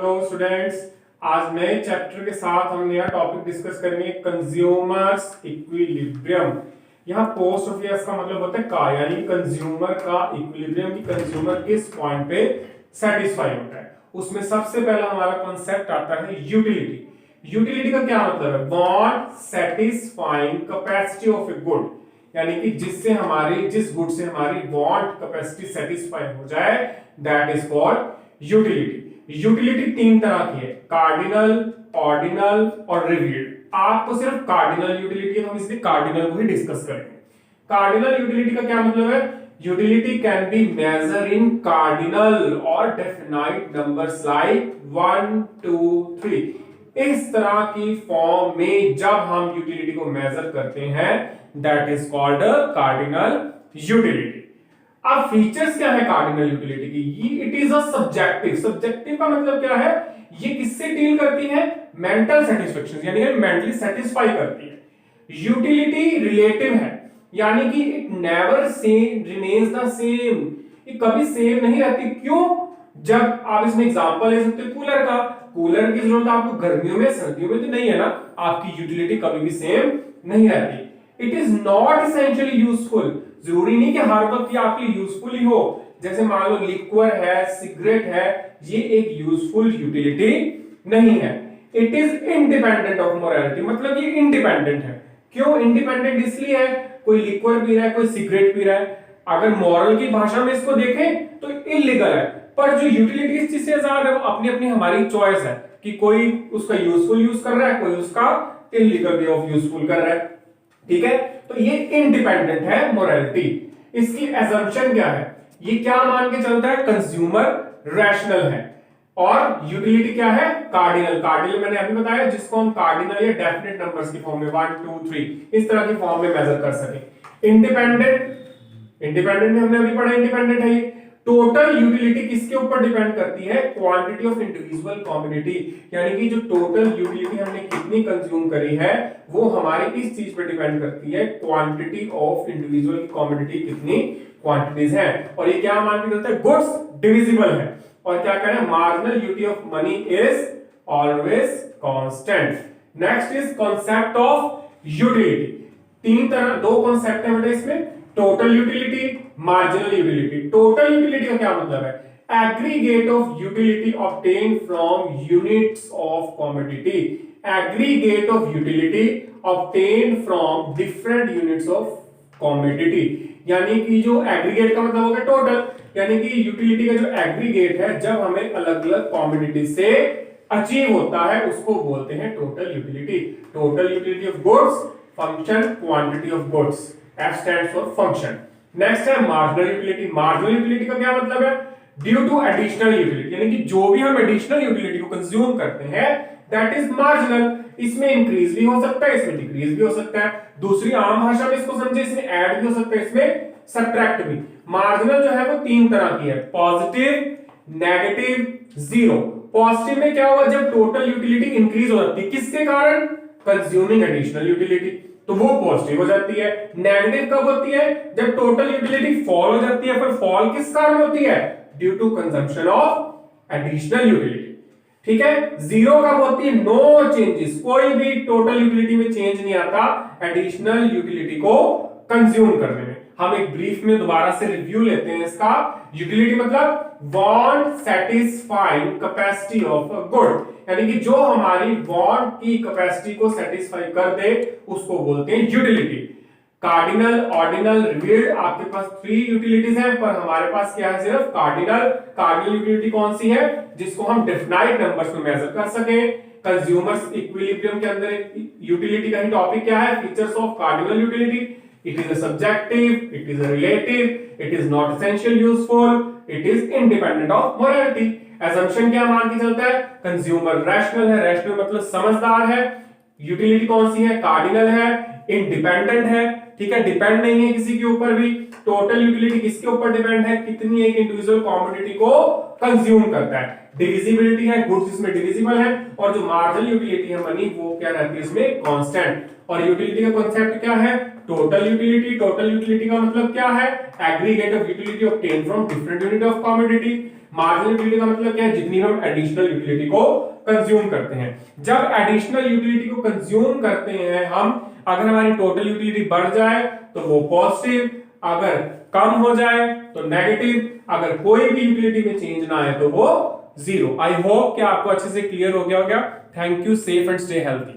Hello students, आज नए chapter के साथ हम नया टॉपिक डिस्कस करेंगे, कंज्यूमर्स इक्विलिब्रियम। यहाँ पोस्ट ऑफ यस का मतलब होता है का, यानी कंज्यूमर का इक्विलिब्रियम की कंज्यूमर किस पॉइंट पे सेटिस्फाई होता है। उसमें सबसे पहला हमारा कॉन्सेप्ट आता है यूटिलिटी। यूटिलिटी का क्या मतलब है? Want satisfying capacity of a good, यानी कि जिस गुड से हमारी वांट कैपेसिटी सेटिस्फाई हो जाए, that is called utility. Utility तीन तरह की है, कार्डिनल, ऑर्डिनल और रिवील्ड। आपको सिर्फ कार्डिनल यूटिलिटी है तो हम इसलिए कार्डिनल को ही डिस्कस करेंगे। कार्डिनल यूटिलिटी का क्या मतलब है? Utility can be measure in cardinal और डेफिनाइट नंबर्स लाइक 1 2 3। इस तरह की फॉर्म में जब हम यूटिलिटी को मेजर करते हैं, that is called cardinal utility. अब फीचर्स क्या है कार्डिनल यूटिलिटी की? It is a subjective. Subjective का मतलब क्या है? ये किससे डील करती है? मेंटल सेटिस्फेक्शन, यानी मेंटली सेटिस्फाई करती है। यूटिलिटी रिलेटिव है, यानी कि it never same remains the same, ये कभी सेम नहीं रहती। क्यों? जब आप इसमें एग्जांपल ले सकते हो कूलर का। कूलर की जरूरत आपको गर्मियों में, सर्दियों में तो नहीं है ना। आपकी यूटिलिटी कभी भी सेम नहीं रहती। It is not essentially useful, जरूरी नहीं कि हर वक्त ये आपके लिए यूजफुल ही हो। जैसे मान लो लिक्वर है, सिगरेट है, ये एक यूजफुल यूटिलिटी नहीं है। It is independent of morality, मतलब ये इंडिपेंडेंट है। क्यों इंडिपेंडेंट? इसलिए है, कोई लिक्वर पी रहा है, कोई सिगरेट पी रहा है, अगर मॉरल की भाषा में इसको देखें तो इलीगल है, पर जो यूटिलिटी इस चीज से आजाद है, वो अपनी अपनी हमारी चॉइस है कि कोई उसका यूजफुल यूज कर रहा है, कोई उसका इलीगल वे ऑफ यूजफुल कर रहा है। ठीक है, तो ये इंडिपेंडेंट है मोरालिटी। इसकी एजम्पशन क्या है? ये क्या मान के चलता है? कंज्यूमर रैशनल है। और यूटिलिटी क्या है? कार्डिनल। कार्डिनल मैंने अभी बताया, जिसको हम कार्डिनल या डेफिनेट नंबर्स की फॉर्म में 1 2 3 इस तरह की फॉर्म में मेजर कर सके। इंडिपेंडेंट, इंडिपेंडेंट में हमने अभी पढ़ा इंडिपेंडेंट है। ये टोटल यूटिलिटी किसके ऊपर डिपेंड करती है? क्वांटिटी ऑफ इंडिविजुअल कम्युनिटी, यानी कि जो टोटल यूटिलिटी हमने कितनी कंज्यूम करी है, वो हमारी इस चीज पे डिपेंड करती है, क्वांटिटी ऑफ इंडिविजुअल कम्युनिटी कितनी क्वांटिटीज हैं। और ये क्या मान के चलता है? गुड्स डिविजिबल है। और क्या कह रहे हैं? Marginal utility of money is always constant. Next is concept of utility. तीन तरह, दो कॉन्सेप्ट है बेटा इसमें, total utility, marginal utility. Total utility का क्या मतलब है? Aggregate of utility obtain from units of commodity. Aggregate of utility obtain from different units of commodity, यानी कि जो एग्रीगेट का मतलब होगा टोटल, यानी कि यूटिलिटी का जो एग्रीगेट है, जब हमें अलग अलग कमोडिटी से अचीव होता है, उसको बोलते हैं total utility. Total utility of goods, function, quantity of goods, F stands for function. Next है मार्जिनल यूटिलिटी। मार्जिनल यूटिलिटी का क्या मतलब है? ड्यू टू एडिशनल यूटिलिटी, यानी कि जो भी हम एडिशनल यूटिलिटी को कंज्यूम करते हैं, दैट इज मार्जिनल। इसमें इंक्रीज भी हो सकता है, इसमें डिक्रीज भी हो सकता है। दूसरी आम भाषा में इसको समझे, इसमें ऐड भी हो सकता है, इसमें सब्ट्रैक्ट भी। मार्जिनल जो है वो तीन तरह की है, पॉजिटिव, नेगेटिव, जीरो। पॉजिटिव में क्या होगा? जब टोटल यूटिलिटी इंक्रीज हो जाती है, किसके कारण? कंज्यूमिंग एडिशनल यूटिलिटी, तो वो पॉजिटिव हो जाती है। नेगेटिव कब होती है? जब टोटल यूटिलिटी फॉल हो जाती है। पर फॉल किस कारण होती है? Due to consumption of additional utility. ठीक है। जीरो कब होती है? नो चेंजेस, कोई भी टोटल यूटिलिटी में चेंज नहीं आता एडिशनल यूटिलिटी को कंज्यूम करने में। हम एक ब्रीफ में दोबारा से रिव्यू लेते हैं इसका। यूटिलिटी मतलब want satisfying capacity of a good, यानी कि जो हमारी वांट की कैपेसिटी को सेटिस्फाई कर दे, उसको बोलते हैं यूटिलिटी। कार्डिनल, ऑर्डिनल, रिवील्ड, आपके पास 3 यूटिलिटीज हैं, पर हमारे पास क्या है? सिर्फ कार्डिनल। कार्डिनल यूटिलिटी कौन सी है? जिसको हम डेफिनाइट नंबर्स में मेजर कर सके। कंज्यूमर्स इक्विलिब्रियम के अंदर यूटिलिटी का ही टॉपिक क्या है? Features of cardinal utility. It is a subjective, it is a relative, it is not essential useful, it is independent of morality. Assumption क्या मान के चलता है? कंज्यूमर रैशनल है, रैशनल मतलब समझदार है। यूटिलिटी कौन सी है? कार्डिनल है, इंडिपेंडेंट है, ठीक है, डिपेंड नहीं है किसी के ऊपर भी। टोटल यूटिलिटी किसके ऊपर डिपेंड है? कितनी एक इंडिविजुअल कमोडिटी को कंज्यूम करता है। डिविजिबिलिटी है, गुड्स इसमें डिविजिबल है। और जो मार्जिनल यूटिलिटी है मनी, वो क्या रहती है इसमें? कांस्टेंट। और यूटिलिटी का कांसेप्ट क्या है? Total utility. टोटल यूटिलिटी का मतलब क्या है? Aggregate of utility obtain from different unit of commodity. Marginal utility का मतलब क्या है, जितनी हम एडिशनल यूटिलिटी को कंज्यूम करते हैं। जब एडिशनल यूटिलिटी को कंज्यूम करते हैं हम, अगर हमारी टोटल यूटिलिटी बढ़ जाए तो वो पॉजिटिव, अगर कम हो जाए तो नेगेटिव, अगर कोई भी यूटिलिटी में चेंज ना आए तो वो जीरो। आई होप कि आपको अच्छे से क्लियर हो गया होगा। Thank you, safe and stay healthy.